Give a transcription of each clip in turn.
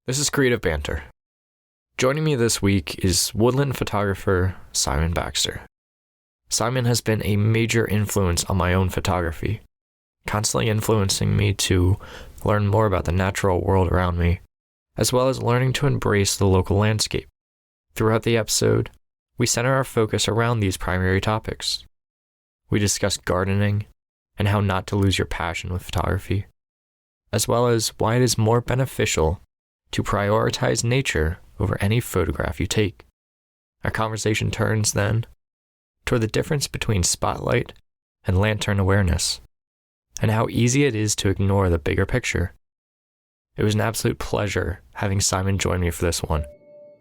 This is Creative Banter. Joining me this week is woodland photographer Simon Baxter. Simon has been a major influence on my own photography, constantly influencing me to learn more about the natural world around me, as well as learning to embrace the local landscape. Throughout the episode, we center our focus around these primary topics. We discuss gardening and how not to lose your passion with photography, as well as why it is more beneficial to prioritize nature over any photograph you take. Our conversation turns, then, toward the difference between spotlight and lantern awareness, and how easy it is to ignore the bigger picture. It was an absolute pleasure having Simon join me for this one,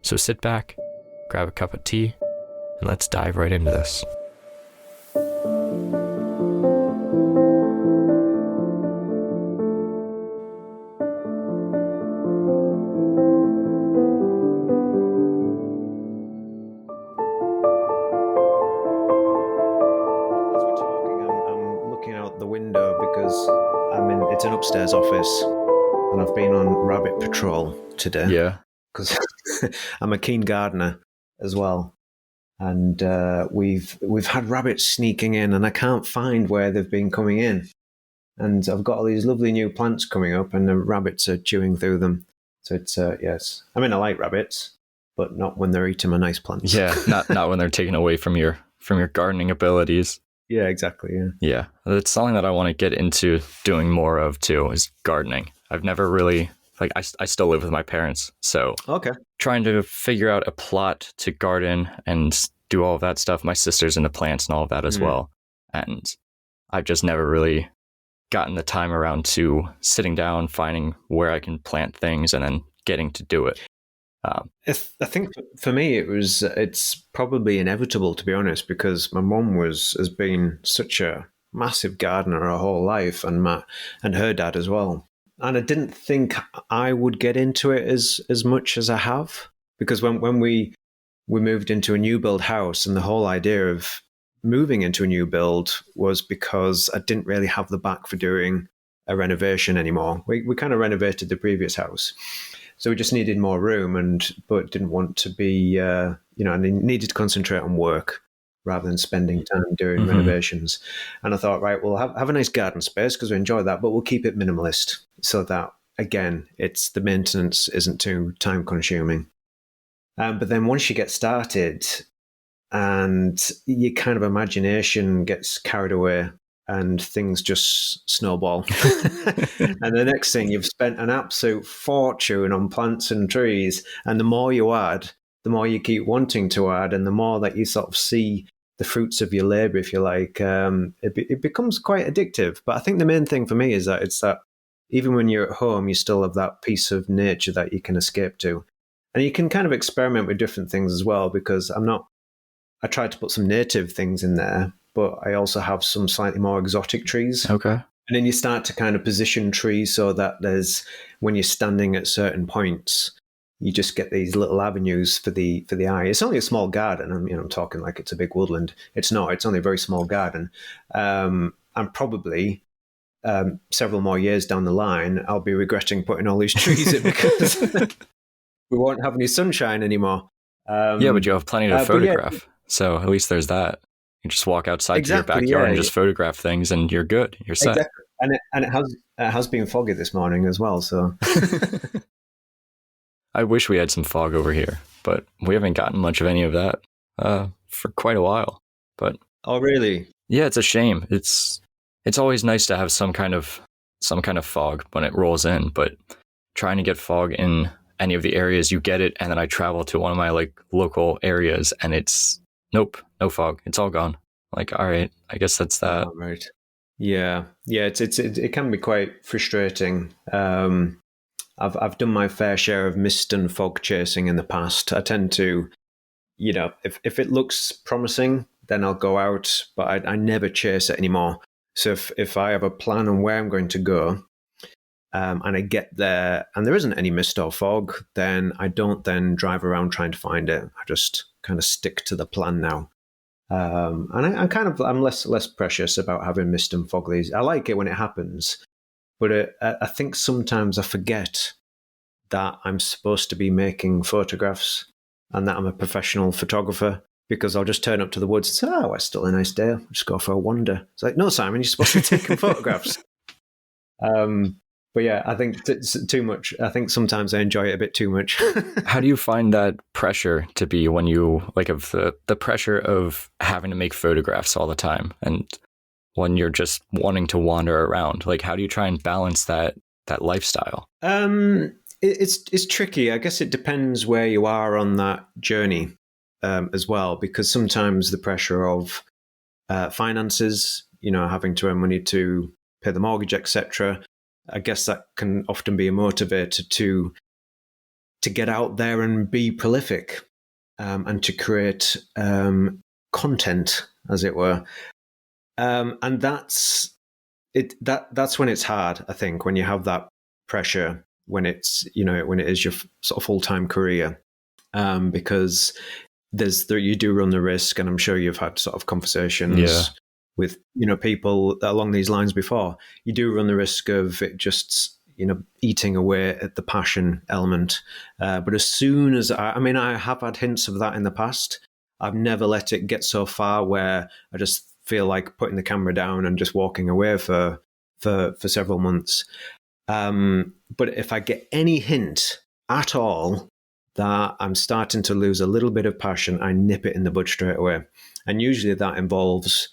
so sit back, grab a cup of tea, and let's dive right into this. It's an upstairs office, and I've been on rabbit patrol today. Yeah. Because I'm a keen gardener as well, and we've had rabbits sneaking in, and I can't find where they've been coming in. And I've got all these lovely new plants coming up, and the rabbits are chewing through them. So it's yes. I mean, I like rabbits, but not when they're eating my nice plants. Yeah, not when they're taken away from your gardening abilities. Yeah, exactly. Yeah. It's something that I want to get into doing more of too, is gardening. I've never really, I still live with my parents. So okay, trying to figure out a plot to garden and do all of that stuff. My sister's into plants and all of that as well. And I've just never really gotten the time around to sitting down, finding where I can plant things and then getting to do it. I think for me it's probably inevitable, to be honest, because my mum has been such a massive gardener her whole life, and her dad as well. And I didn't think I would get into it as much as I have, because when we moved into a new build house, and the whole idea of moving into a new build was because I didn't really have the back for doing a renovation anymore. We kind of renovated the previous house. So we just needed more room, but didn't want to be, and needed to concentrate on work rather than spending time doing renovations. And I thought, right, we'll have a nice garden space because we enjoy that, but we'll keep it minimalist so that, again, the maintenance isn't too time consuming. But then once you get started and your kind of imagination gets carried away, and things just snowball. And the next thing, you've spent an absolute fortune on plants and trees. And the more you add, the more you keep wanting to add, and the more that you sort of see the fruits of your labor, if you like, it becomes quite addictive. But I think the main thing for me is that it's that even when you're at home, you still have that piece of nature that you can escape to. And you can kind of experiment with different things as well, because I tried to put some native things in there, but I also have some slightly more exotic trees. Okay. And then you start to kind of position trees so that when you're standing at certain points, you just get these little avenues for the eye. It's only a small garden. I'm talking like it's a big woodland. It's not. It's only a very small garden. And probably several more years down the line, I'll be regretting putting all these trees in because we won't have any sunshine anymore. Yeah, but you have plenty to photograph. Yeah. So at least there's that. You just walk outside to your backyard and just photograph things, and you're good. You're set. Exactly. And it has been foggy this morning as well. So I wish we had some fog over here, but we haven't gotten much of any of that for quite a while. But oh, really? Yeah, it's a shame. It's always nice to have some kind of fog when it rolls in, but trying to get fog in any of the areas, you get it, and then I travel to one of my local areas, and it's nope, no fog. It's all gone. All right, I guess that's that. Oh, right. Yeah. It can be quite frustrating. I've done my fair share of mist and fog chasing in the past. I tend to, if it looks promising, then I'll go out, but I never chase it anymore. So if I have a plan on where I'm going to go, and I get there and there isn't any mist or fog, then I don't then drive around trying to find it. I just kind of stick to the plan now. And I'm less precious about having mist and fog. I like it when it happens, but I think sometimes I forget that I'm supposed to be making photographs and that I'm a professional photographer, because I'll just turn up to the woods and say, oh, it's still a nice day. I'll just go for a wander. It's like, no, Simon, you're supposed to be taking photographs. But yeah, I think it's too much. I think sometimes I enjoy it a bit too much. How do you find that pressure to be when you, like, of the pressure of having to make photographs all the time, and when you're just wanting to wander around? Like, how do you try and balance that lifestyle? It's tricky. I guess it depends where you are on that journey as well, because sometimes the pressure of finances, having to earn money to pay the mortgage, etc. I guess that can often be a motivator to get out there and be prolific, and to create content, as it were. And that's it. That's when it's hard, I think, when you have that pressure, when it's when it is your sort of full-time career, because you do run the risk, and I'm sure you've had sort of conversations with people along these lines before. You do run the risk of it just eating away at the passion element. But as soon as I have had hints of that in the past. I've never let it get so far where I just feel like putting the camera down and just walking away for several months. But if I get any hint at all that I'm starting to lose a little bit of passion, I nip it in the bud straight away. And usually that involves,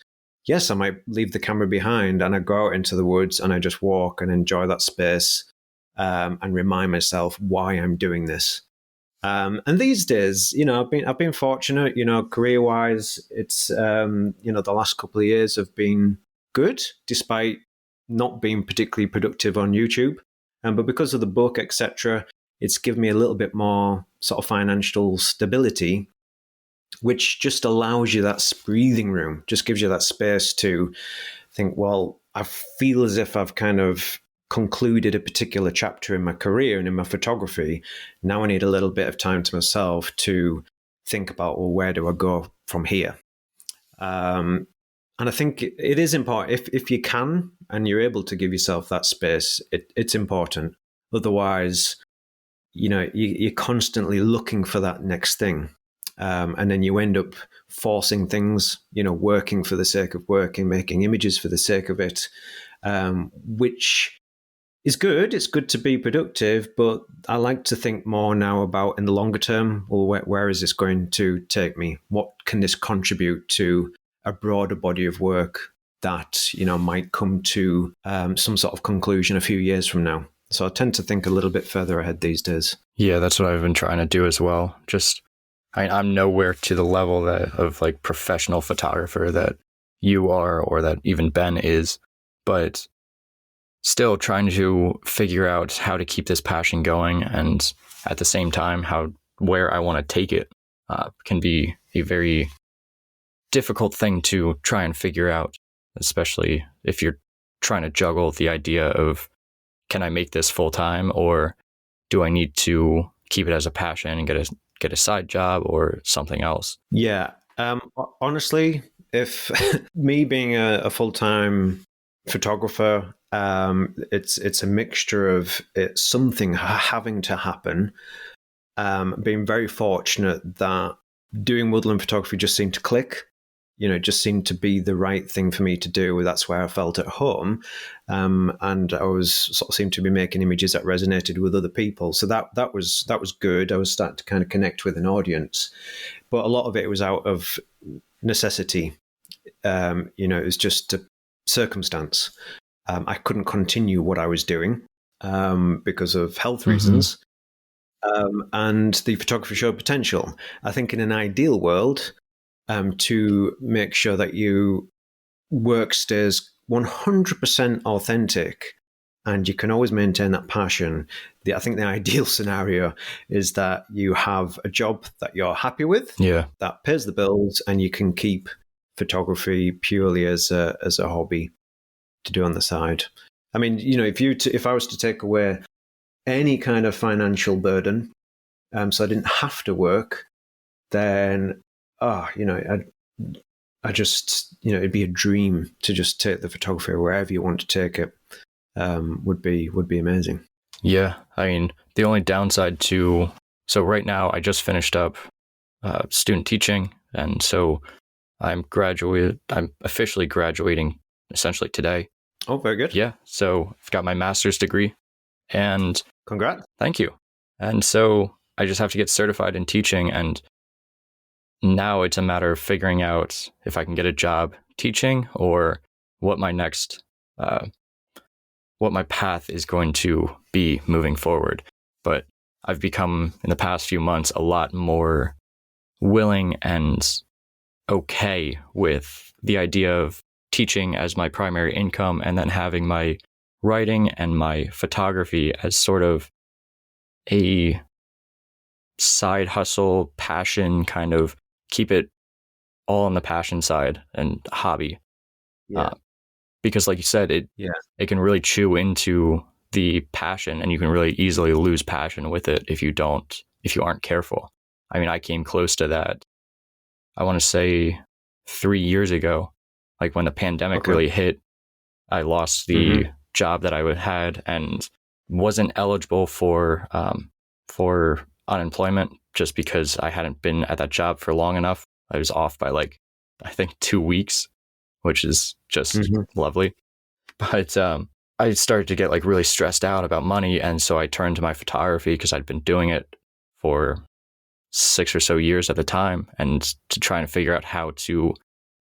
yes, I might leave the camera behind and I go out into the woods and I just walk and enjoy that space, and remind myself why I'm doing this. And these days, I've been fortunate, career-wise. It's the last couple of years have been good, despite not being particularly productive on YouTube. But because of the book, etc., it's given me a little bit more sort of financial stability, which just allows you that breathing room, just gives you that space to think, well, I feel as if I've kind of concluded a particular chapter in my career and in my photography. Now I need a little bit of time to myself to think about, well, where do I go from here? And I think it is important if you can and you're able to give yourself that space. It's important. Otherwise, you're constantly looking for that next thing. And then you end up forcing things, working for the sake of working, making images for the sake of it, which is good. It's good to be productive, but I like to think more now about in the longer term, well, where is this going to take me? What can this contribute to a broader body of work that, might come to some sort of conclusion a few years from now? So I tend to think a little bit further ahead these days. Yeah, that's what I've been trying to do as well. Just, I'm nowhere to the level of like professional photographer that you are, or that even Ben is, but still trying to figure out how to keep this passion going, and at the same time, where I want to take it can be a very difficult thing to try and figure out, especially if you're trying to juggle the idea of, can I make this full time, or do I need to keep it as a passion and get a side job or something else? Yeah. Honestly, if me being a full-time photographer, it's a mixture of something having to happen. Being very fortunate that doing woodland photography just seemed to click. Just seemed to be the right thing for me to do. That's where I felt at home. And I was sort of seemed to be making images that resonated with other people. So that was good. I was starting to kind of connect with an audience, but a lot of it was out of necessity. It was just a circumstance. I couldn't continue what I was doing because of health reasons. And the photography showed potential. I think in an ideal world, to make sure that your work stays 100% authentic and you can always maintain that passion. I think the ideal scenario is that you have a job that you're happy with, that pays the bills, and you can keep photography purely as a hobby to do on the side. I mean, if I was to take away any kind of financial burden, so I didn't have to work, then I just, it'd be a dream to just take the photography wherever you want to take it. Would be amazing. Yeah, I mean, the only downside to, so right now I just finished up student teaching, and so I'm officially graduating essentially today. Oh, very good. Yeah, so I've got my master's degree, and Congrats. thank you. And so I just have to get certified in teaching, and now it's a matter of figuring out if I can get a job teaching or what my next what my path is going to be moving forward. But I've become, in the past few months, a lot more willing and okay with the idea of teaching as my primary income and then having my writing and my photography as sort of a side hustle, passion, kind of keep it all on the passion side and hobby. Yeah. Because like you said, it can really chew into the passion, and you can really easily lose passion with it if you aren't careful. I mean, I came close to that, I want to say 3 years ago, like when the pandemic really hit. I lost the job that I had and wasn't eligible for unemployment just because I hadn't been at that job for long enough. I was off by like, I think 2 weeks, which is just lovely. But I started to get like really stressed out about money. And so I turned to my photography because I'd been doing it for 6 or so years at the time, and to try and figure out how to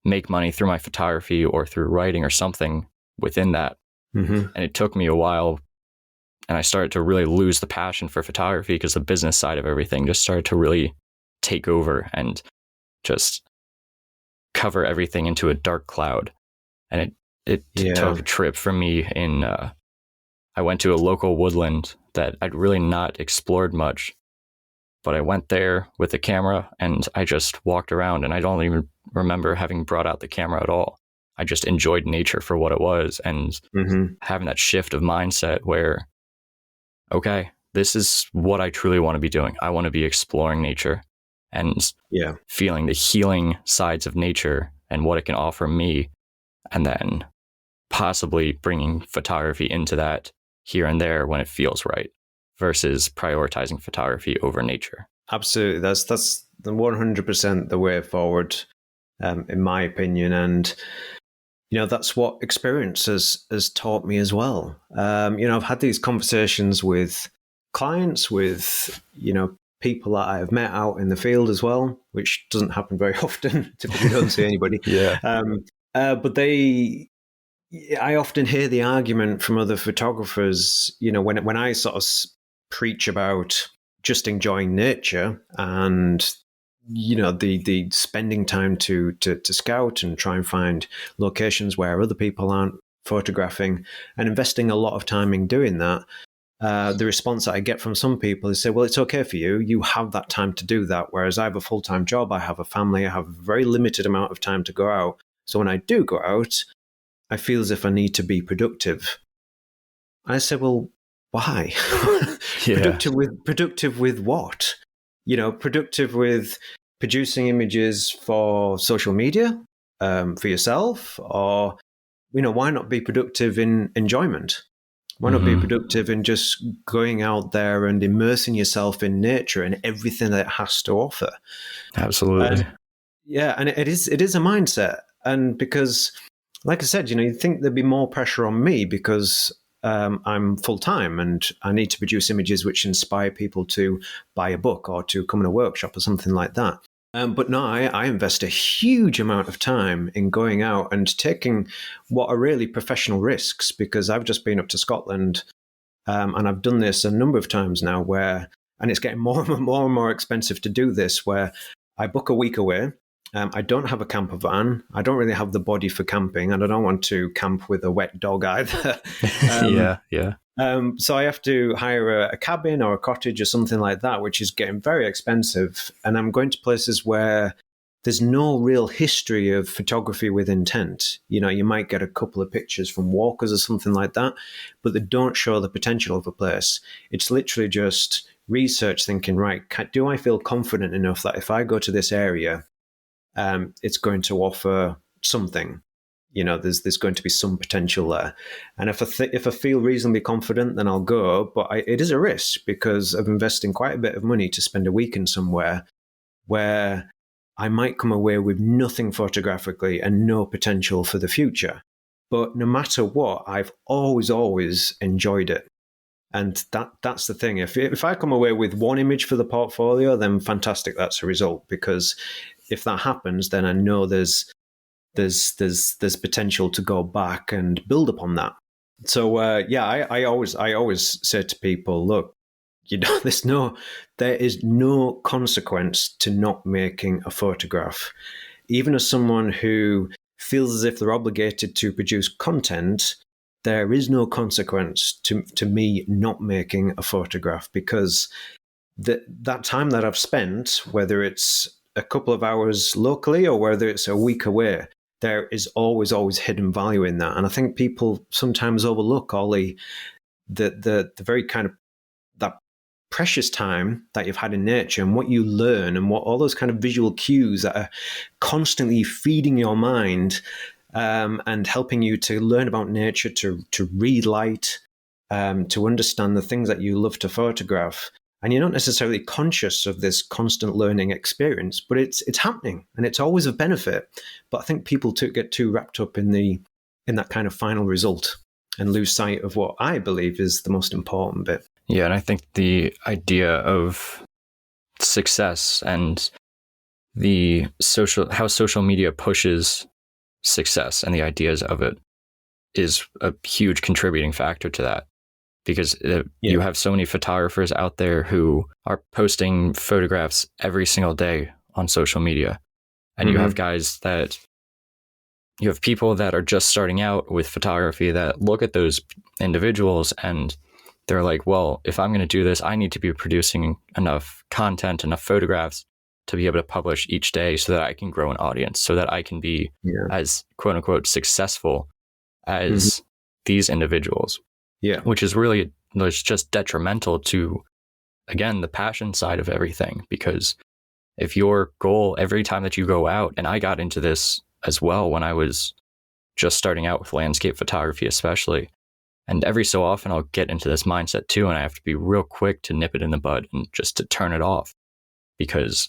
make money through my photography or through writing or something within that. And it took me a while, and I started to really lose the passion for photography because the business side of everything just started to really take over and just cover everything into a dark cloud. And it took a trip from me I went to a local woodland that I'd really not explored much, but I went there with a camera and I just walked around, and I don't even remember having brought out the camera at all. I just enjoyed nature for what it was, and having that shift of mindset where, okay, this is what I truly want to be doing. I want to be exploring nature and feeling the healing sides of nature and what it can offer me, and then possibly bringing photography into that here and there when it feels right, versus prioritizing photography over nature. Absolutely. That's the 100% the way forward, in my opinion. And, that's what experience has taught me as well. I've had these conversations with clients, with, people that I have met out in the field as well, which doesn't happen very often. Typically don't see anybody. But I often hear the argument from other photographers, when I sort of preach about just enjoying nature and, the spending time to scout and try and find locations where other people aren't photographing and investing a lot of time in doing that. The response that I get from some people is say, well, it's okay for you. You have that time to do that. Whereas I have a full-time job, I have a family, I have a very limited amount of time to go out. So when I do go out, I feel as if I need to be productive. I said, well, why? Productive with what? Productive with producing images for social media, for yourself, or, why not be productive in enjoyment? Why not be productive in just going out there and immersing yourself in nature and everything that it has to offer? Absolutely. And it is a mindset. And because, like I said, you think there'd be more pressure on me because I'm full-time and I need to produce images which inspire people to buy a book or to come in a workshop or something like that. But no, I invest a huge amount of time in going out and taking what are really professional risks, because I've just been up to Scotland and I've done this a number of times now and it's getting more and more expensive to do this, where I book a week away. I don't have a camper van. I don't really have the body for camping, and I don't want to camp with a wet dog either. So I have to hire a cabin or a cottage or something like that, which is getting very expensive. And I'm going to places where there's no real history of photography with intent. You might get a couple of pictures from walkers or something like that, but they don't show the potential of a place. It's literally just research thinking, right, do I feel confident enough that if I go to this area, it's going to offer something, there's going to be some potential there. And if I feel reasonably confident, then I'll go. But it is a risk because of investing quite a bit of money to spend a weekend somewhere where I might come away with nothing photographically and no potential for the future. But no matter what, I've always enjoyed it. And that's the thing. If I come away with one image for the portfolio, then fantastic, that's a result. Because if that happens, then I know there's potential to go back and build upon that. So I always say to people, look, there is no consequence to not making a photograph. Even as someone who feels as if they're obligated to produce content, there is no consequence to me not making a photograph, because that time that I've spent, whether it's a couple of hours locally or whether it's a week away, there is always hidden value in that. And I think people sometimes overlook all the very kind of that precious time that you've had in nature and what you learn and what all those kind of visual cues that are constantly feeding your mind and helping you to learn about nature, to read light, to understand the things that you love to photograph. And you're not necessarily conscious of this constant learning experience, but it's happening and it's always of benefit. But I think people get too wrapped up in that kind of final result and lose sight of what I believe is the most important bit. Yeah, and I think the idea of success and how social media pushes success and the ideas of it is a huge contributing factor to that. Because you have so many photographers out there who are posting photographs every single day on social media. And you have people that are just starting out with photography that look at those individuals and they're like, well, if I'm going to do this, I need to be producing enough content, enough photographs to be able to publish each day so that I can grow an audience, so that I can be as quote unquote successful as these individuals. Yeah. Which is really just detrimental to, again, the passion side of everything. Because if your goal every time that you go out, and I got into this as well when I was just starting out with landscape photography, especially, and every so often I'll get into this mindset too, and I have to be real quick to nip it in the bud and just to turn it off. Because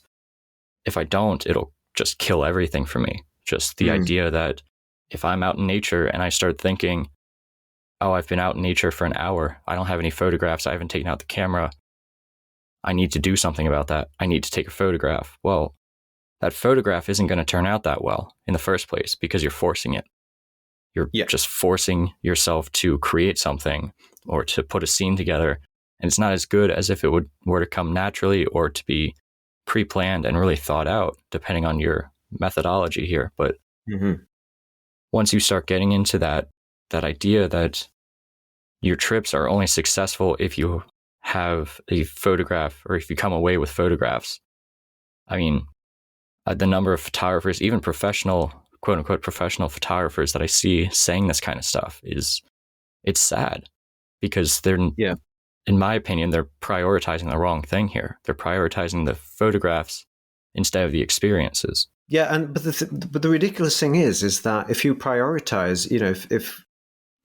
if I don't, it'll just kill everything for me. Just the idea that if I'm out in nature and I start thinking, oh, I've been out in nature for an hour, I don't have any photographs, I haven't taken out the camera, I need to do something about that. I need to take a photograph. Well, that photograph isn't going to turn out that well in the first place because you're forcing it. You're just forcing yourself to create something or to put a scene together. And it's not as good as if it were to come naturally or to be pre-planned and really thought out, depending on your methodology here. But once you start getting into that idea that your trips are only successful if you have a photograph or if you come away with photographs. I mean, the number of photographers, even professional, quote unquote, professional photographers that I see saying this kind of stuff it's sad because they're, in my opinion, they're prioritizing the wrong thing here. They're prioritizing the photographs instead of the experiences. Yeah. But the ridiculous thing is that if you prioritize, if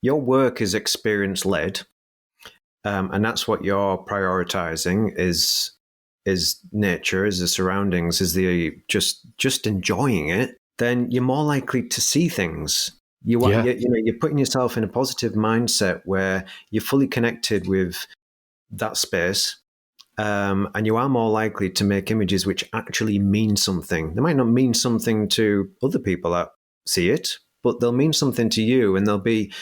your work is experience led, and that's what you're prioritizing is nature, is the surroundings, is the just enjoying it, then you're more likely to see things. You're putting yourself in a positive mindset where you're fully connected with that space, and you are more likely to make images which actually mean something. They might not mean something to other people that see it, but they'll mean something to you, and they'll be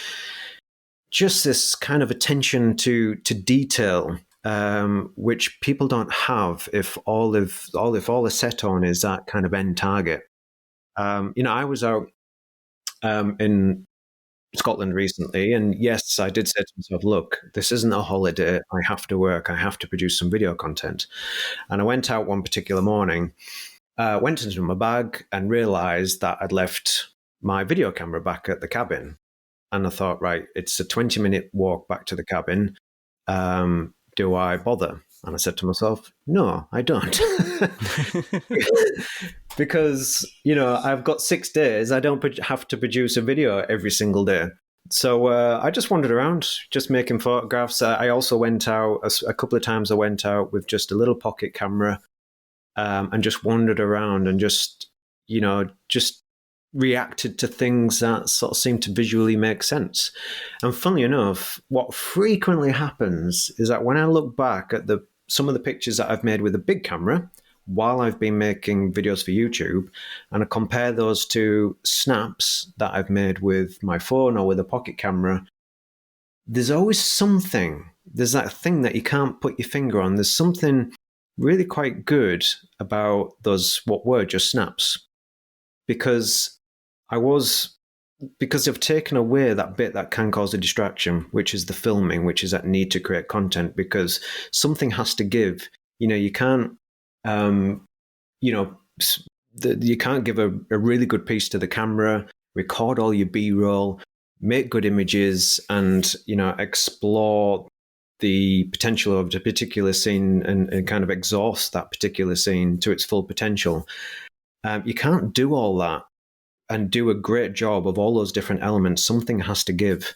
just this kind of attention to detail, which people don't have if all they're set on is that kind of end target. I was out in Scotland recently, and yes, I did say to myself, look, this isn't a holiday. I have to work. I have to produce some video content. And I went out one particular morning, went into my bag and realized that I'd left my video camera back at the cabin. And I thought, right, it's a 20-minute walk back to the cabin. Do I bother? And I said to myself, no, I don't. because, I've got 6 days. I don't have to produce a video every single day. So I just wandered around, just making photographs. I also went out a couple of times. I went out with just a little pocket camera and just wandered around and just reacted to things that sort of seemed to visually make sense. And funnily enough, what frequently happens is that when I look back at some of the pictures that I've made with a big camera while I've been making videos for YouTube, and I compare those to snaps that I've made with my phone or with a pocket camera, there's always something. There's that thing that you can't put your finger on. There's something really quite good about those, what were just snaps, because I've taken away that bit that can cause a distraction, which is the filming, which is that need to create content, because something has to give. You can't, you can't give a really good piece to the camera, record all your B-roll, make good images, and, explore the potential of a particular scene and kind of exhaust that particular scene to its full potential. You can't do all that and do a great job of all those different elements. Something has to give.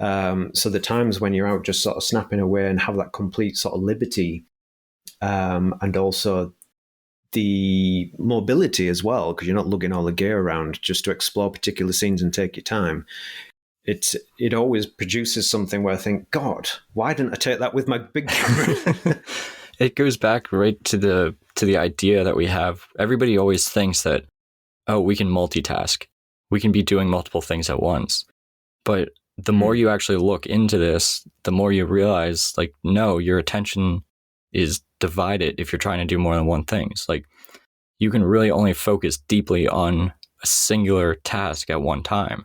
So the times when you're out just sort of snapping away and have that complete sort of liberty, and also the mobility as well, because you're not lugging all the gear around, just to explore particular scenes and take your time. It always produces something where I think, God, why didn't I take that with my big camera? It goes back right to the idea that we have. Everybody always thinks that, oh, we can multitask. We can be doing multiple things at once. But the more you actually look into this, the more you realize, like, no, your attention is divided if you're trying to do more than one thing. It's like, you can really only focus deeply on a singular task at one time.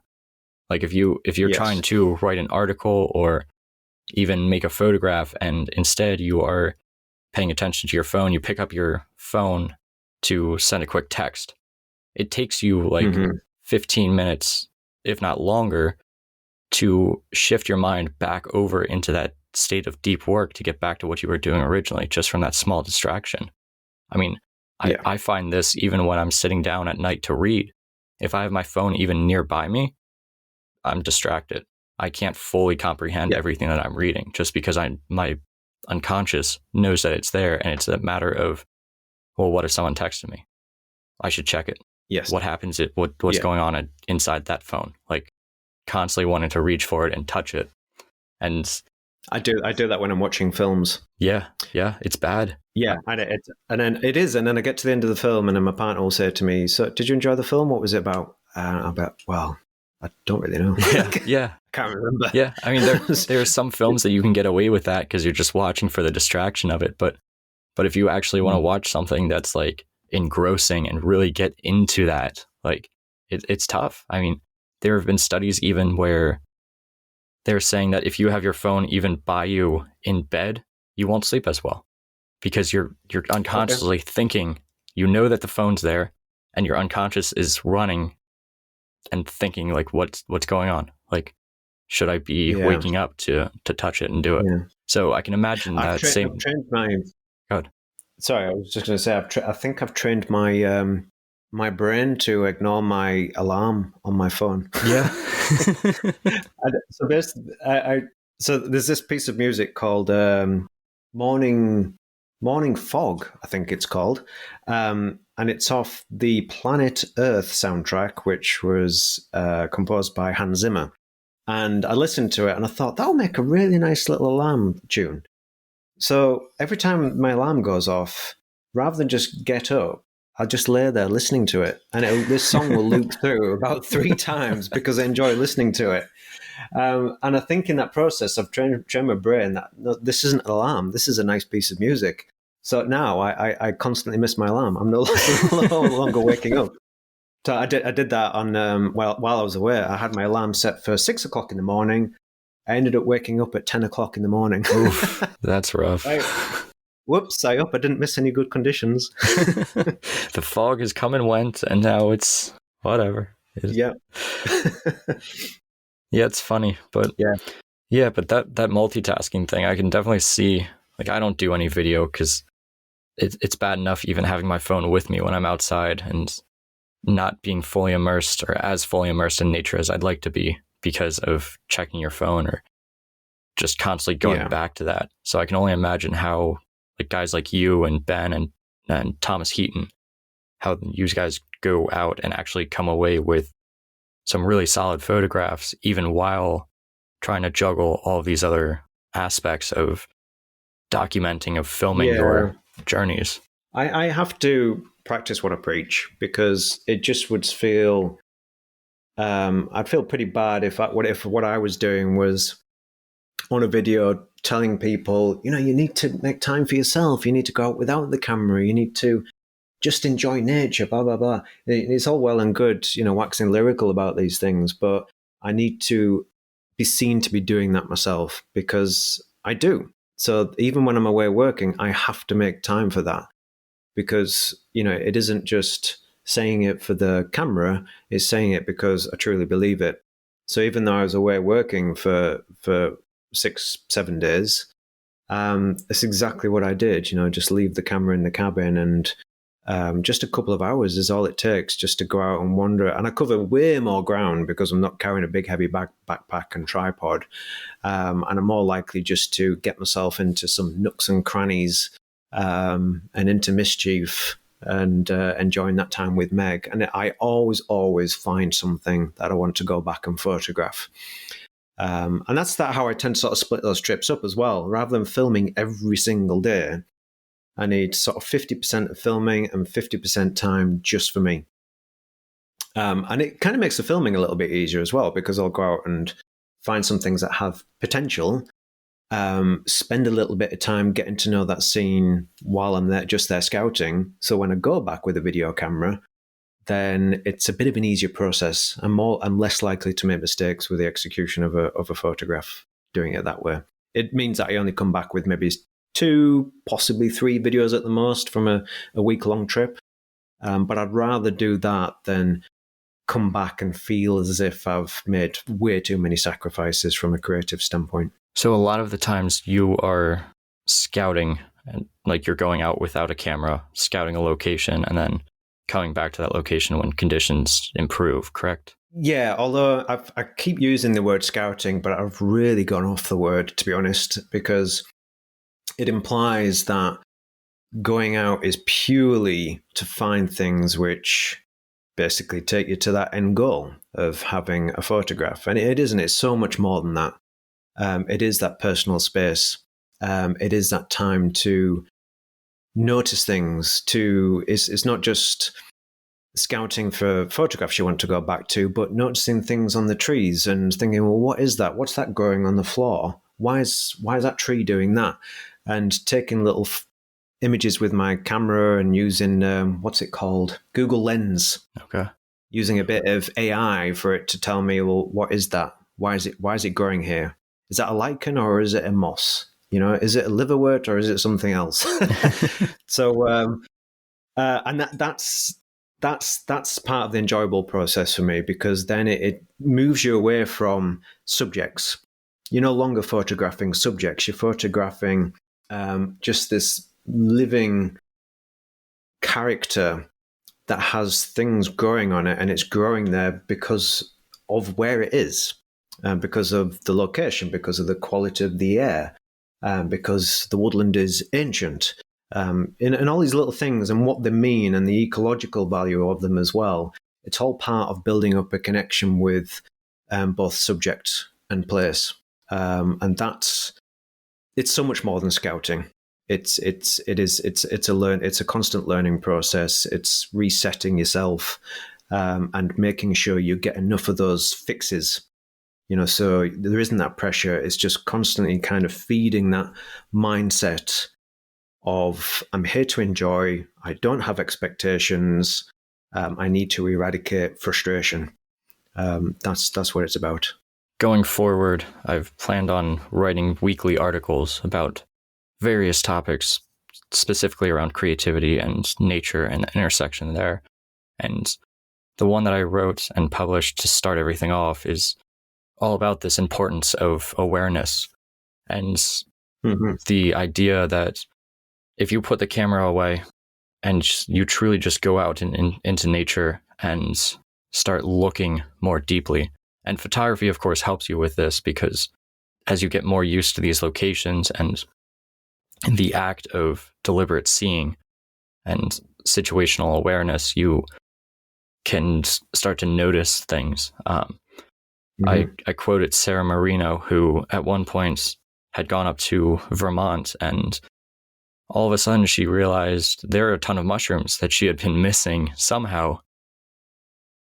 Like if you're Yes. trying to write an article or even make a photograph, and instead you are paying attention to your phone, you pick up your phone to send a quick text. It takes you like 15 minutes, if not longer, to shift your mind back over into that state of deep work to get back to what you were doing originally, just from that small distraction. I mean, I find this even when I'm sitting down at night to read. If I have my phone even nearby me, I'm distracted. I can't fully comprehend everything that I'm reading, just because my unconscious knows that it's there, and it's a matter of, well, what if someone texted me? I should check it. Yes. What happens? What's going on inside that phone? Like, constantly wanting to reach for it and touch it. And I do that when I'm watching films. Yeah, it's bad. Yeah, and then I get to the end of the film, and then my partner will say to me, "So, did you enjoy the film? What was it about?" Well, I don't really know. Yeah. Can't remember. Yeah, I mean, there are some films that you can get away with that because you're just watching for the distraction of it. But if you actually want to watch something that's like engrossing and really get into that, like it's tough. I mean, there have been studies even where they're saying that if you have your phone even by you in bed, you won't sleep as well, because you're unconsciously thinking, that the phone's there, and your unconscious is running and thinking like, what's going on? Like, should I be waking up to touch it and do it? Yeah. So I can imagine that same. I've trained my. God. Sorry, I was just going to say I think I've trained my my brain to ignore my alarm on my phone. Yeah. So basically, so there's this piece of music called Morning Fog, I think it's called, and it's off the Planet Earth soundtrack, which was composed by Hans Zimmer. And I listened to it and I thought, that'll make a really nice little alarm tune. So every time my alarm goes off, rather than just get up, I'll just lay there listening to it. And this song will loop through about 3 times because I enjoy listening to it. And I think in that process, I've trained my brain that no, this isn't an alarm. This is a nice piece of music. So now I constantly miss my alarm. I'm no longer waking up. So I did that on while I was away. I had my alarm set for 6 o'clock in the morning. I ended up waking up at 10 o'clock in the morning. Oof, that's rough. Whoops, I didn't miss any good conditions. The fog has come and went, and now it's whatever. Yeah. Yeah, it's funny, but but that multitasking thing, I can definitely see. Like, I don't do any video because it's bad enough even having my phone with me when I'm outside and not being fully immersed or as fully immersed in nature as I'd like to be because of checking your phone or just constantly going back to that. So I can only imagine how like guys like you and Ben and Thomas Heaton, how you guys go out and actually come away with some really solid photographs, even while trying to juggle all of these other aspects of documenting, of filming your journeys. I have to practice what I preach because it just would feel, I'd feel pretty bad if what I was doing was on a video telling people, you need to make time for yourself. You need to go out without the camera. You need to just enjoy nature, blah, blah, blah. It's all well and good, waxing lyrical about these things, but I need to be seen to be doing that myself because I do. So even when I'm away working, I have to make time for that because, it isn't just saying it for the camera, it's saying it because I truly believe it. So even though I was away working for 6-7 days, that's exactly what I did, just leave the camera in the cabin and just a couple of hours is all it takes just to go out and wander. And I cover way more ground because I'm not carrying a big heavy backpack and tripod. And I'm more likely just to get myself into some nooks and crannies and into mischief and enjoying that time with Meg. And I always find something that I want to go back and photograph. And that's how I tend to sort of split those trips up as well. Rather than filming every single day, I need sort of 50% of filming and 50% time just for me. And it kind of makes the filming a little bit easier as well because I'll go out and find some things that have potential, spend a little bit of time getting to know that scene while I'm just there scouting. So when I go back with a video camera, then it's a bit of an easier process. I'm less likely to make mistakes with the execution of a photograph doing it that way. It means that I only come back with maybe 2, possibly 3 videos at the most from a week-long trip. But I'd rather do that than come back and feel as if I've made way too many sacrifices from a creative standpoint. So a lot of the times you are scouting, and like you're going out without a camera, scouting a location, and then coming back to that location when conditions improve, correct? Yeah, although I keep using the word scouting, but I've really gone off the word, to be honest, because it implies that going out is purely to find things which basically take you to that end goal of having a photograph. And it isn't. It's so much more than that. It is that personal space. It is that time to notice things. It's not just scouting for photographs you want to go back to, but noticing things on the trees and thinking, well, what is that? What's that growing on the floor? Why is that tree doing that? And taking little images with my camera and using, what's it called? Google Lens. Okay. Using a bit of AI for it to tell me, well, what is that? Why is it growing here? Is that a lichen or is it a moss? Is it a liverwort or is it something else? So, and that's part of the enjoyable process for me because then it moves you away from subjects. You're no longer photographing subjects. You're photographing just this living character that has things growing on it, and it's growing there because of where it is, because of the location, because of the quality of the air, because the woodland is ancient, and all these little things and what they mean and the ecological value of them as well. It's all part of building up a connection with both subject and place, and it's so much more than scouting. It's a constant learning process. It's resetting yourself and making sure you get enough of those fixes. So there isn't that pressure. It's just constantly kind of feeding that mindset of I'm here to enjoy. I don't have expectations. I need to eradicate frustration. That's what it's about. Going forward, I've planned on writing weekly articles about various topics, specifically around creativity and nature and the intersection there. And the one that I wrote and published to start everything off is all about this importance of awareness and the idea that if you put the camera away and you truly just go out into nature and start looking more deeply. And photography, of course, helps you with this, because as you get more used to these locations and the act of deliberate seeing and situational awareness, you can start to notice things. I quoted Sarah Marino, who at one point had gone up to Vermont, and all of a sudden she realized there are a ton of mushrooms that she had been missing somehow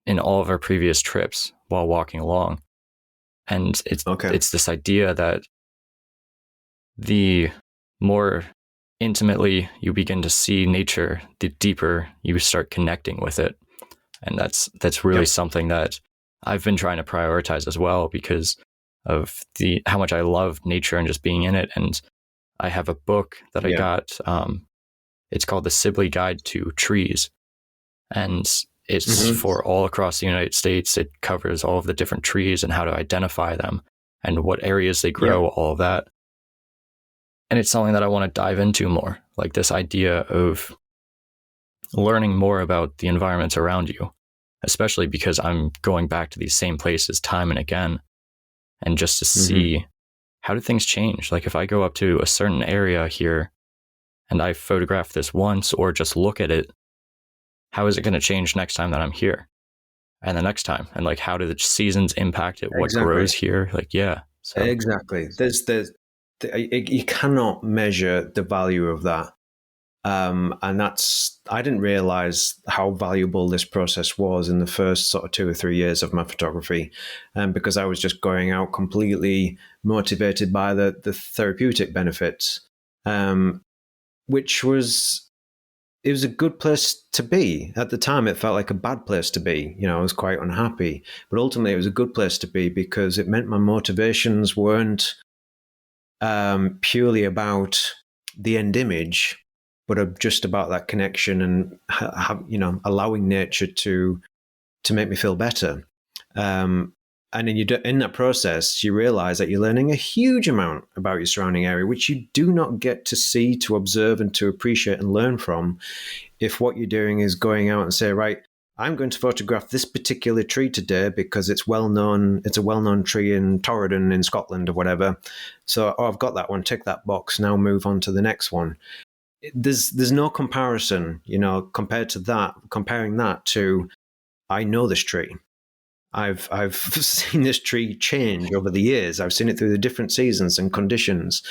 in all of her previous trips while walking along. And it's this idea that the more intimately you begin to see nature, the deeper you start connecting with it. And that's really something that I've been trying to prioritize as well, because of how much I love nature and just being in it. And I have a book that I got. It's called The Sibley Guide to Trees. And it's for all across the United States. It covers all of the different trees and how to identify them and what areas they grow, all of that. And it's something that I want to dive into more, like this idea of learning more about the environments around you, especially because I'm going back to these same places time and again, and just to see how do things change. Like if I go up to a certain area here and I photograph this once or just look at it, how is it going to change next time that I'm here and the next time? And like, how do the seasons impact it? What grows here? Like, So. Exactly. You cannot measure the value of that. And I didn't realize how valuable this process was in the first sort of 2 or 3 years of my photography, because I was just going out completely motivated by the therapeutic benefits, which it was a good place to be. At the time, it felt like a bad place to be. I was quite unhappy, but ultimately it was a good place to be because it meant my motivations weren't purely about the end image, but just about that connection and allowing nature to make me feel better. And in that process, you realize that you're learning a huge amount about your surrounding area, which you do not get to see, to observe, and to appreciate and learn from if what you're doing is going out and say, right, I'm going to photograph this particular tree today because it's well-known. It's a well-known tree in Torridon in Scotland or whatever. So, I've got that one, tick that box, now move on to the next one. There's no comparison, compared to that, comparing that to, I know this tree. I've seen this tree change over the years. I've seen it through the different seasons and conditions,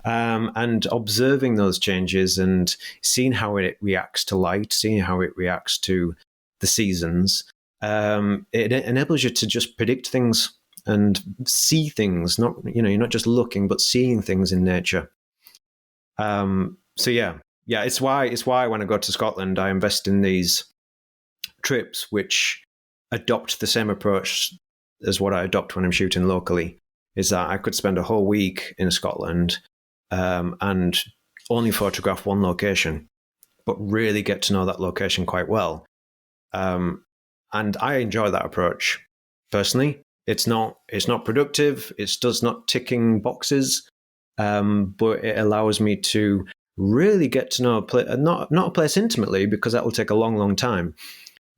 and observing those changes and seeing how it reacts to light, seeing how it reacts to the seasons. It enables you to just predict things and see things. You're not just looking, but seeing things in nature. It's why when I go to Scotland, I invest in these trips which adopt the same approach as what I adopt when I'm shooting locally. Is that I could spend a whole week in Scotland and only photograph one location, but really get to know that location quite well. And I enjoy that approach personally. It's not productive. It does not ticking boxes, but it allows me to really get to know not a place intimately, because that will take a long, long time.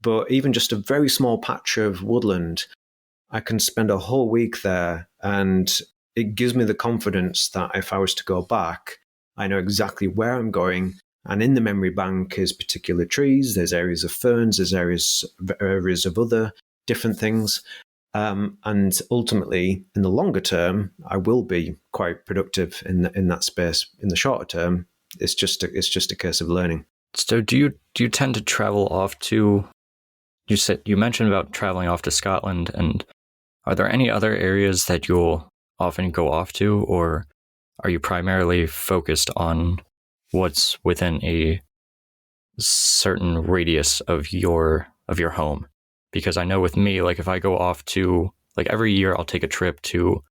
But even just a very small patch of woodland, I can spend a whole week there, and it gives me the confidence that if I was to go back, I know exactly where I'm going. And in the memory bank is particular trees, there's areas of ferns, there's areas of other different things. And ultimately, in the longer term, I will be quite productive in that space. In the shorter term, it's just a case of learning. So do you tend to travel off to, you mentioned about traveling off to Scotland, and are there any other areas that you'll often go off to, or are you primarily focused on what's within a certain radius of your home? Because I know with me, like if I go off to, like every year I'll take a trip to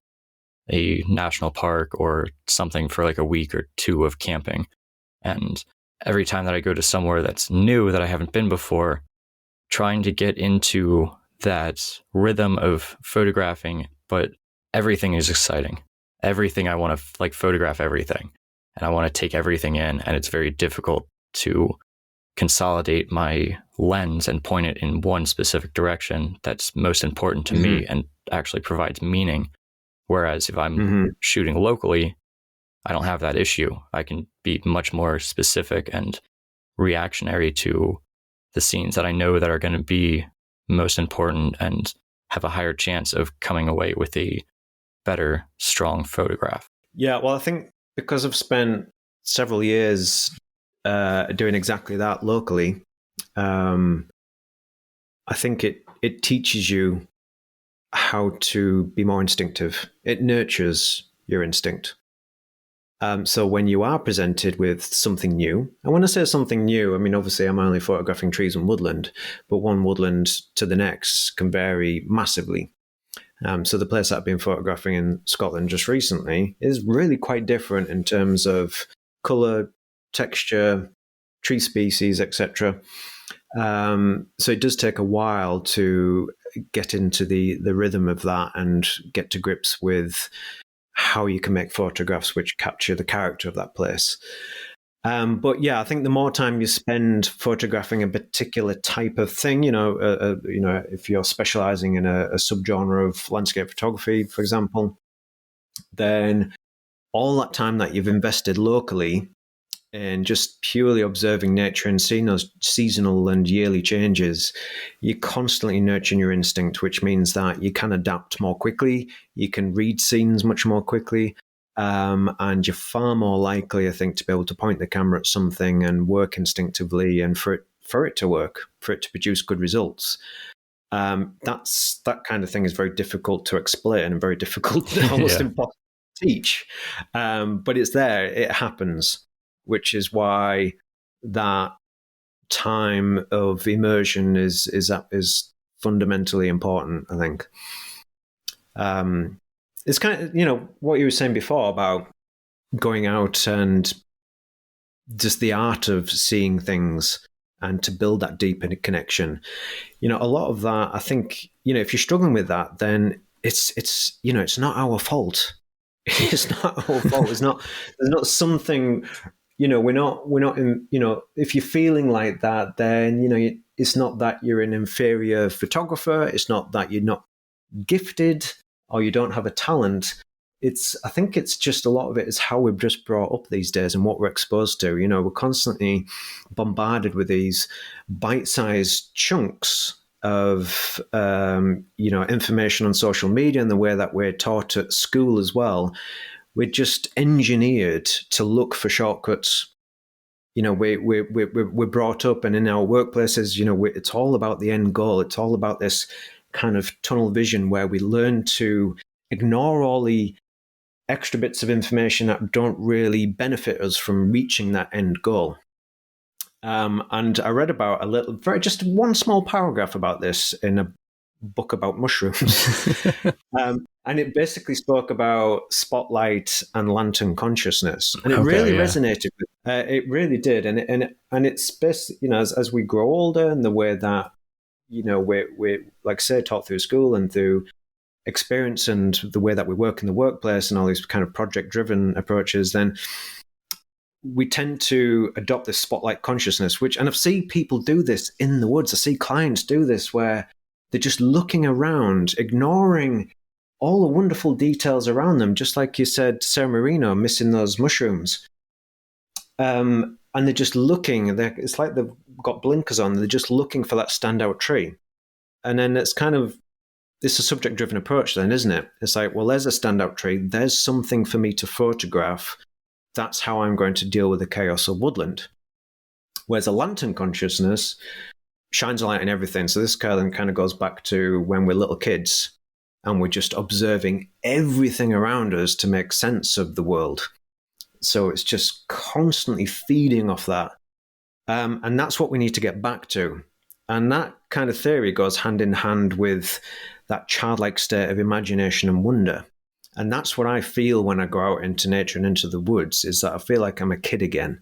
a national park or something for like a week or two of camping. And every time that I go to somewhere that's new that I haven't been before, trying to get into that rhythm of photographing, but everything is exciting. Everything I want to photograph everything. and I want to take everything in, and it's very difficult to consolidate my lens and point it in one specific direction that's most important to me and actually provides meaning. Whereas if I'm shooting locally, I don't have that issue. I can be much more specific and reactionary to the scenes that I know that are going to be most important and have a higher chance of coming away with a better, strong photograph. Yeah, well, I think because I've spent several years doing exactly that locally, I think it teaches you how to be more instinctive. It nurtures your instinct. So when you are presented with something new, and when I say something new, I mean, obviously I'm only photographing trees and woodland, but one woodland to the next can vary massively. So the place that I've been photographing in Scotland just recently is really quite different in terms of colour, texture, tree species, etc. So it does take a while to get into the rhythm of that and get to grips with how you can make photographs which capture the character of that place. But yeah, I think the more time you spend photographing a particular type of thing, if you're specializing in a subgenre of landscape photography, for example, then all that time that you've invested locally in just purely observing nature and seeing those seasonal and yearly changes, you're constantly nurturing your instinct, which means that you can adapt more quickly, you can read scenes much more quickly, and you're far more likely, I think, to be able to point the camera at something and work instinctively, and for it to work, for it to produce good results. That kind of thing is very difficult to explain and very difficult, almost impossible to teach. But it's there, it happens, which is why that time of immersion is fundamentally important, I think. It's kind of, what you were saying before about going out and just the art of seeing things and to build that deep connection. A lot of that, I think, if you're struggling with that, then it's not our fault. It's not our fault. There's not something, we're not in, if you're feeling like that, then, it's not that you're an inferior photographer. It's not that you're not gifted or you don't have a talent. I think it's just a lot of it is how we're just brought up these days and what we're exposed to. We're constantly bombarded with these bite-sized chunks of, information on social media, and the way that we're taught at school as well. We're just engineered to look for shortcuts. We're brought up, and in our workplaces, it's all about the end goal. It's all about this kind of tunnel vision where we learn to ignore all the extra bits of information that don't really benefit us from reaching that end goal. And I read about just one small paragraph about this in a book about mushrooms. And it basically spoke about spotlight and lantern consciousness. And it really resonated with it really did. And it's basically, as we grow older, and the way that, we're like say taught through school and through experience and the way that we work in the workplace and all these kind of project-driven approaches, then we tend to adopt this spotlight consciousness, and I've seen people do this in the woods. I see clients do this where they're just looking around, ignoring all the wonderful details around them, just like you said, San Marino, missing those mushrooms. And they're just looking, it's like they've got blinkers on, they're just looking for that standout tree. And then it's a subject-driven approach then, isn't it? It's like, well, there's a standout tree, there's something for me to photograph. That's how I'm going to deal with the chaos of woodland. Whereas a lantern consciousness shines a light in everything. So this kind of goes back to when we're little kids and we're just observing everything around us to make sense of the world. So it's just constantly feeding off that. And that's what we need to get back to. And that kind of theory goes hand in hand with that childlike state of imagination and wonder. And that's what I feel when I go out into nature and into the woods, is that I feel like I'm a kid again.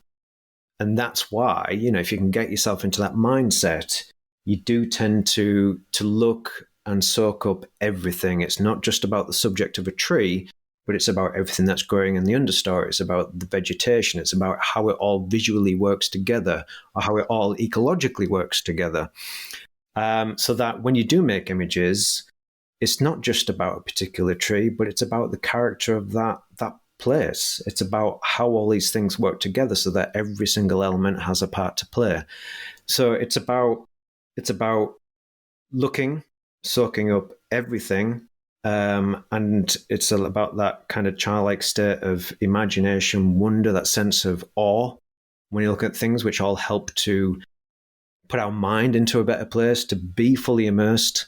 And that's why, if you can get yourself into that mindset, you do tend to look and soak up everything. It's not just about the subject of a tree, but it's about everything that's growing in the understory. It's about the vegetation. It's about how it all visually works together, or how it all ecologically works together. So that when you do make images, it's not just about a particular tree, but it's about the character of that place. It's about how all these things work together so that every single element has a part to play. So it's about looking, soaking up everything, and it's about that kind of childlike state of imagination, wonder, that sense of awe when you look at things, which all help to put our mind into a better place, to be fully immersed.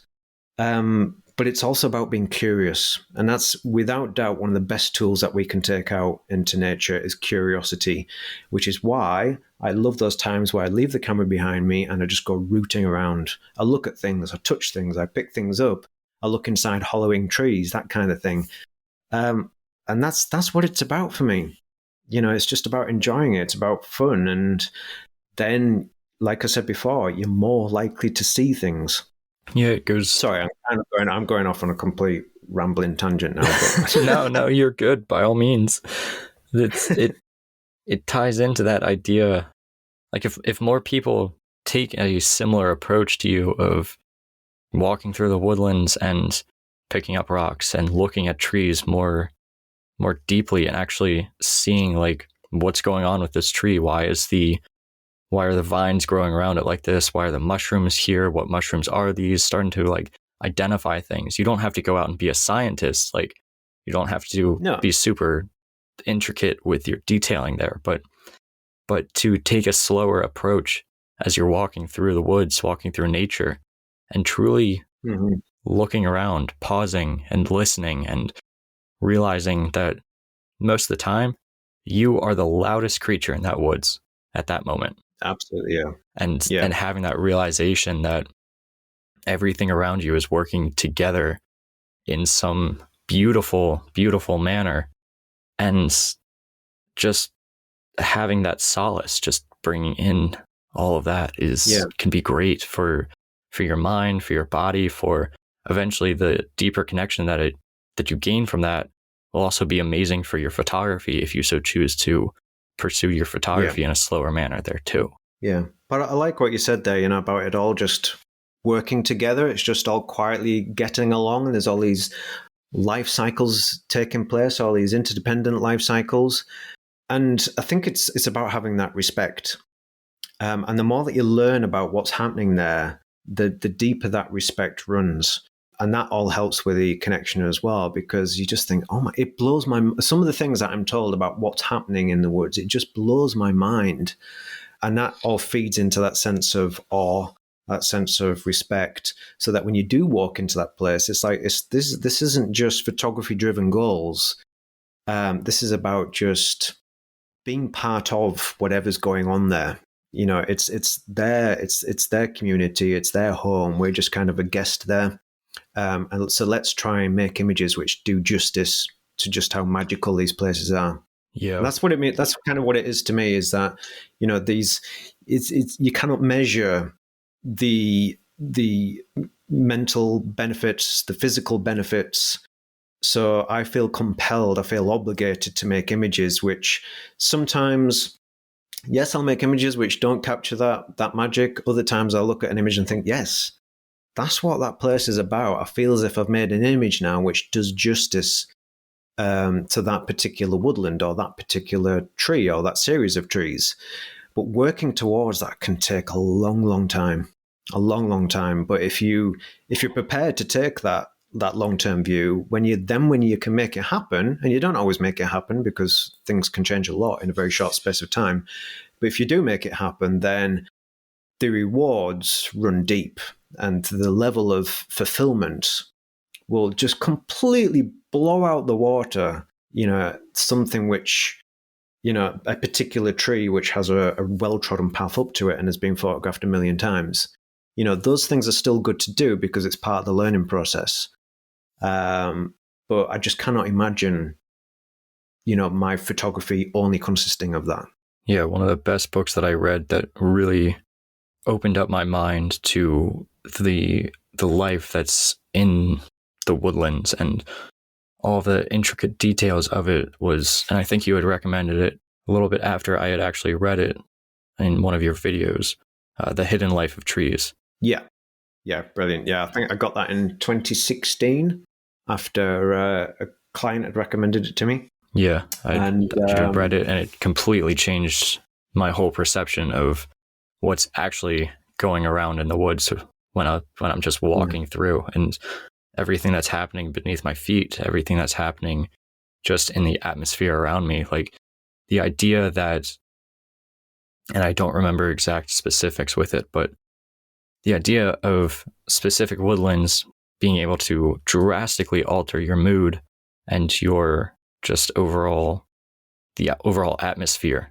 But it's also about being curious. And that's without doubt one of the best tools that we can take out into nature is curiosity, which is why I love those times where I leave the camera behind me and I just go rooting around. I look at things, I touch things, I pick things up, I look inside hollowing trees, that kind of thing. And that's what it's about for me. It's just about enjoying it. It's about fun. And then, like I said before, you're more likely to see things. Yeah, it goes. Sorry, I'm going off on a complete rambling tangent now. But No, you're good. By all means, it ties into that idea. Like if more people take a similar approach to you of walking through the woodlands and picking up rocks and looking at trees more deeply and actually seeing like what's going on with this tree. Why are the vines growing around it like this? Why are the mushrooms here? What mushrooms are these? Starting to like identify things. You don't have to go out and be a scientist. Like you don't have to be super intricate with your detailing there, but to take a slower approach as you're walking through the woods, walking through nature, and truly looking around, pausing and listening and realizing that most of the time you are the loudest creature in that woods at that moment. Absolutely, yeah. And having that realization that everything around you is working together in some beautiful, beautiful manner, and just having that solace, just bringing in all of that can be great for your mind, for your body, for eventually the deeper connection that you gain from that will also be amazing for your photography if you so choose to pursue your photography in a slower manner there too. Yeah. But I like what you said there, about it all just working together. It's just all quietly getting along. And there's all these life cycles taking place, all these interdependent life cycles. And I think it's about having that respect. And the more that you learn about what's happening there, the deeper that respect runs. And that all helps with the connection as well, because you just think, it blows some of the things that I'm told about what's happening in the woods, it just blows my mind. And that all feeds into that sense of awe, that sense of respect, so that when you do walk into that place, it's like, this isn't just photography-driven goals. This is about just being part of whatever's going on there. It's their community, it's their home. We're just kind of a guest there. And so let's try and make images which do justice to just how magical these places are. Yeah, and that's what it means. That's kind of what it is to me. Is that it's you cannot measure the mental benefits, the physical benefits. So I feel compelled, I feel obligated to make images which sometimes, yes, I'll make images which don't capture that magic. Other times I'll look at an image and think, yes, that's what that place is about. I feel as if I've made an image now which does justice to that particular woodland or that particular tree or that series of trees. But working towards that can take a long, long time. But if you're prepared to take that long-term view, when you can make it happen, and you don't always make it happen because things can change a lot in a very short space of time. But if you do make it happen, then the rewards run deep, and the level of fulfillment will just completely blow out the water. Something which, a particular tree which has a well-trodden path up to it and has been photographed a million times. Those things are still good to do because it's part of the learning process. But I just cannot imagine, my photography only consisting of that. Yeah, one of the best books that I read that really opened up my mind to the life that's in the woodlands and all the intricate details of it was, and I think you had recommended it a little bit after I had actually read it in one of your videos, The Hidden Life of Trees. Yeah. Yeah, brilliant. Yeah, I think I got that in 2016 after a client had recommended it to me. Yeah, I read it, and it completely changed my whole perception of what's actually going around in the woods when I'm just walking through, and everything that's happening beneath my feet, everything that's happening just in the atmosphere around me. Like the idea that, and I don't remember exact specifics with it, but the idea of specific woodlands being able to drastically alter your mood and your just the overall atmosphere,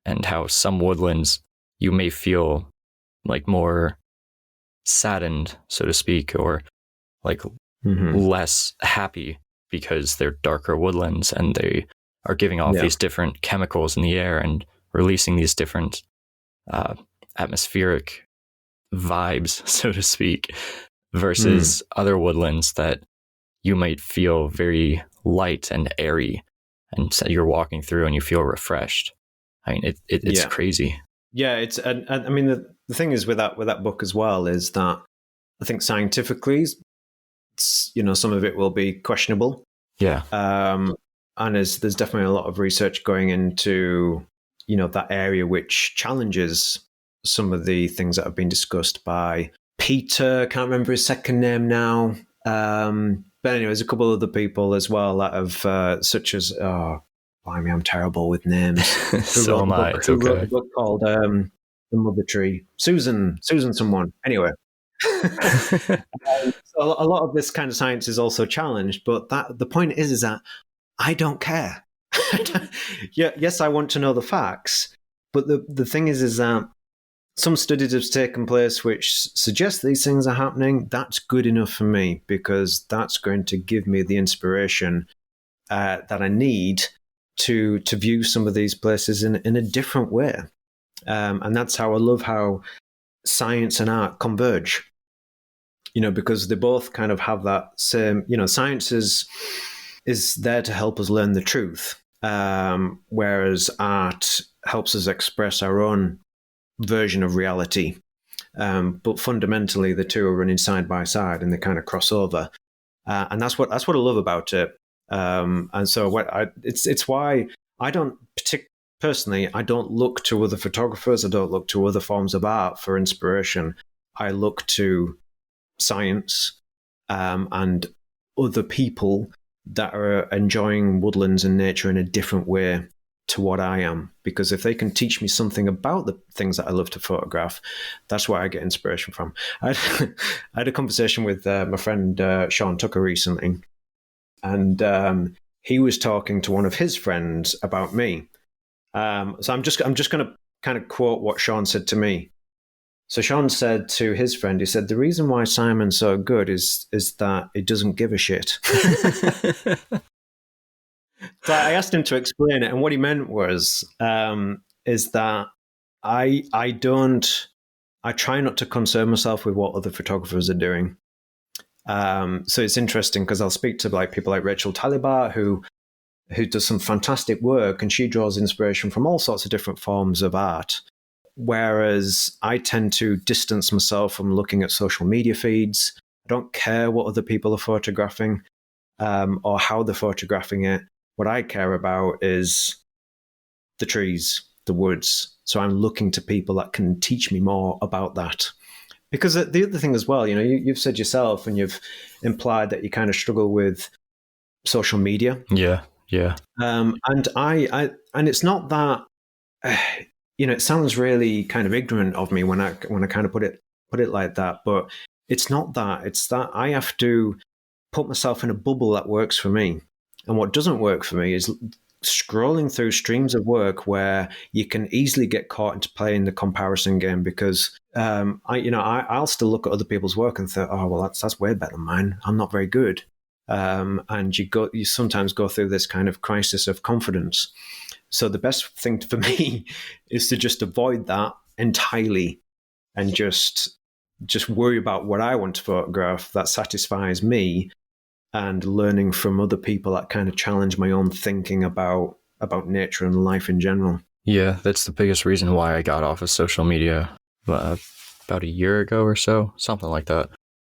and how some woodlands you may feel like more saddened, so to speak, or like less happy because they're darker woodlands and they are giving off these different chemicals in the air and releasing these different atmospheric vibes, so to speak, versus other woodlands that you might feel very light and airy, and so you're walking through and you feel refreshed. I mean, it's crazy. Yeah, it's and I mean the thing is with that book as well is that I think scientifically, some of it will be questionable. Yeah. And there's definitely a lot of research going into that area which challenges some of the things that have been discussed by Peter. Can't remember his second name now. But anyways, a couple of other people as well that have, such as, blimey, I'm terrible with names. So am I. It's okay. Who wrote a book called The Mother Tree? Susan someone. Anyway. So a lot of this kind of science is also challenged, but the point is that I don't care. Yes, I want to know the facts, but the thing is that some studies have taken place which suggest these things are happening. That's good enough for me, because that's going to give me the inspiration that I need to view some of these places in a different way. And that's how I love how science and art converge, because they both kind of have that same, science is there to help us learn the truth, whereas art helps us express our own version of reality. But fundamentally, the two are running side by side and they kind of cross over. And that's what I love about it. And so it's why I don't personally, I don't look to other photographers. I don't look to other forms of art for inspiration. I look to science and other people that are enjoying woodlands and nature in a different way to what I am. Because if they can teach me something about the things that I love to photograph, that's where I get inspiration from. I had a conversation with my friend Sean Tucker recently, and he was talking to one of his friends about me. So I'm just going to kind of quote what Sean said to me. So Sean said to his friend, he said, "The reason why Simon's so good is that he doesn't give a shit." So I asked him to explain it, and what he meant was is that I try not to concern myself with what other photographers are doing. So it's interesting because I'll speak to people like Rachel Talibar, who does some fantastic work, and she draws inspiration from all sorts of different forms of art. Whereas I tend to distance myself from looking at social media feeds. I don't care what other people are photographing or how they're photographing it. What I care about is the trees, the woods. So I'm looking to people that can teach me more about that. Because the other thing as well, you've said yourself and you've implied that you kind of struggle with social media. Yeah. And and it's not that, it sounds really kind of ignorant of me when I kind of put it like that, but it's not that. It's that I have to put myself in a bubble that works for me. And what doesn't work for me is scrolling through streams of work where you can easily get caught into playing the comparison game, because I'll still look at other people's work and think, oh, well, that's way better than mine. I'm not very good. And you sometimes go through this kind of crisis of confidence. So the best thing for me is to just avoid that entirely and just worry about what I want to photograph that satisfies me, and learning from other people that kind of challenge my own thinking about nature and life in general. Yeah, that's the biggest reason why I got off of social media about a year ago or so, something like that.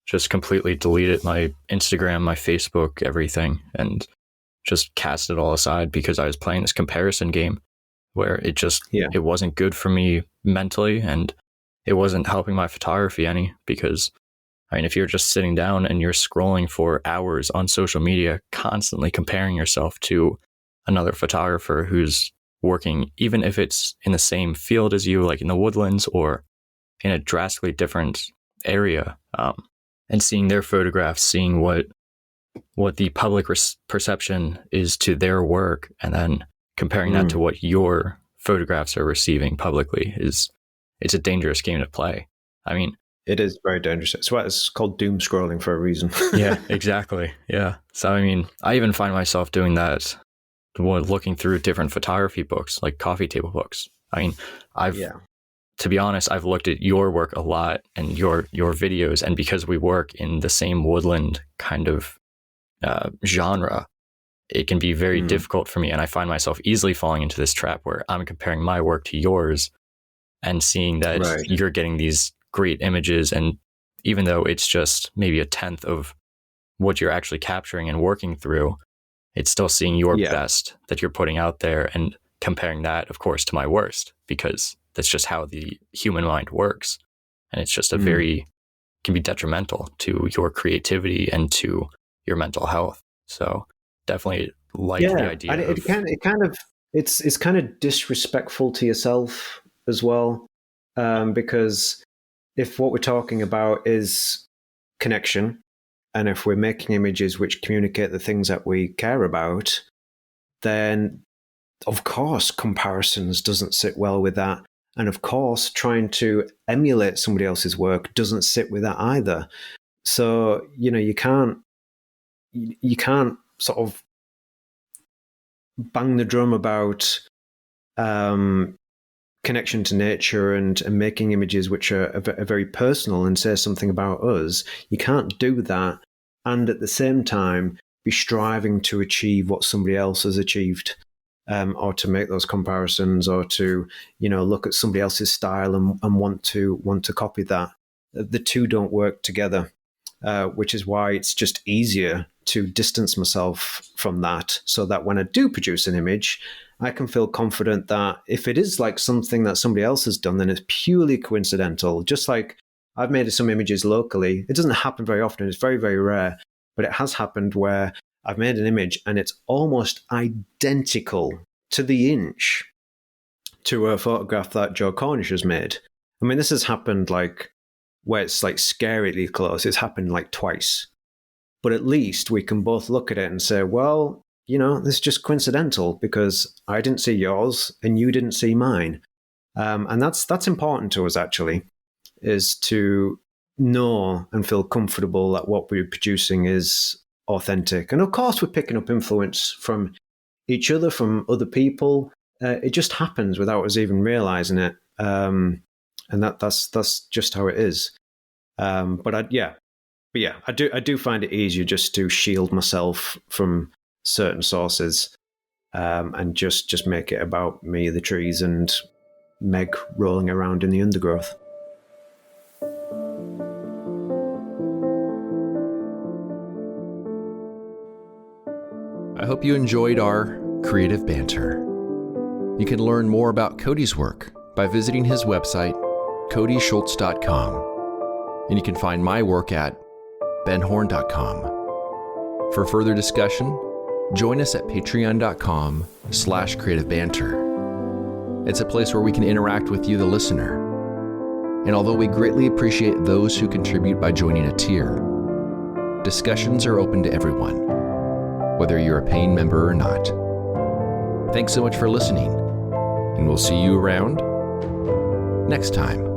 Just completely deleted my Instagram, my Facebook, everything, and just cast it all aside because I was playing this comparison game where it wasn't good for me mentally, and it wasn't helping my photography any, because I mean, if you're just sitting down and you're scrolling for hours on social media, constantly comparing yourself to another photographer who's working, even if it's in the same field as you, like in the woodlands or in a drastically different area, and seeing their photographs, seeing what the public perception is to their work, and then comparing that to what your photographs are receiving publicly, it's a dangerous game to play. I mean, it is very dangerous. It's why it's called doom scrolling for a reason. Yeah, exactly. Yeah. So, I mean, I even find myself doing that, looking through different photography books, like coffee table books. I mean, to be honest, I've looked at your work a lot and your videos, and because we work in the same woodland kind of genre, it can be very difficult for me. And I find myself easily falling into this trap where I'm comparing my work to yours and seeing that you're getting these great images, and even though it's just maybe a tenth of what you're actually capturing and working through, it's still seeing your best that you're putting out there and comparing that, of course, to my worst, because that's just how the human mind works. And it's just can be detrimental to your creativity and to your mental health. So definitely the idea. And it's kind of disrespectful to yourself as well, because if what we're talking about is connection, and if we're making images which communicate the things that we care about, then of course comparisons doesn't sit well with that. And of course trying to emulate somebody else's work doesn't sit with that either. So, you can't sort of bang the drum about connection to nature and making images which are very personal and say something about us. You can't do that and at the same time be striving to achieve what somebody else has achieved, or to make those comparisons, or to look at somebody else's style and want to copy that. The two don't work together, which is why it's just easier to distance myself from that, so that when I do produce an image, I can feel confident that if it is like something that somebody else has done, then it's purely coincidental. Just like I've made some images locally. It doesn't happen very often. It's very, very rare. But it has happened where I've made an image and it's almost identical to the inch to a photograph that Joe Cornish has made. I mean, this has happened like where it's like scarily close. It's happened like twice. But at least we can both look at it and say, well, this is just coincidental because I didn't see yours and you didn't see mine. And that's important to us, actually, is to know and feel comfortable that what we're producing is authentic. And of course, we're picking up influence from each other, from other people. It just happens without us even realizing it. And that's just how it is. But I do find it easier just to shield myself from certain sources, and just make it about me, the trees, and Meg rolling around in the undergrowth. I hope you enjoyed our creative banter. You can learn more about Cody's work by visiting his website, codyschultz.com, and you can find my work at benhorn.com. For further discussion, join us at patreon.com/creativebanter. It's a place where we can interact with you, the listener. And although we greatly appreciate those who contribute by joining a tier, discussions are open to everyone, whether you're a paying member or not. Thanks so much for listening, and we'll see you around next time.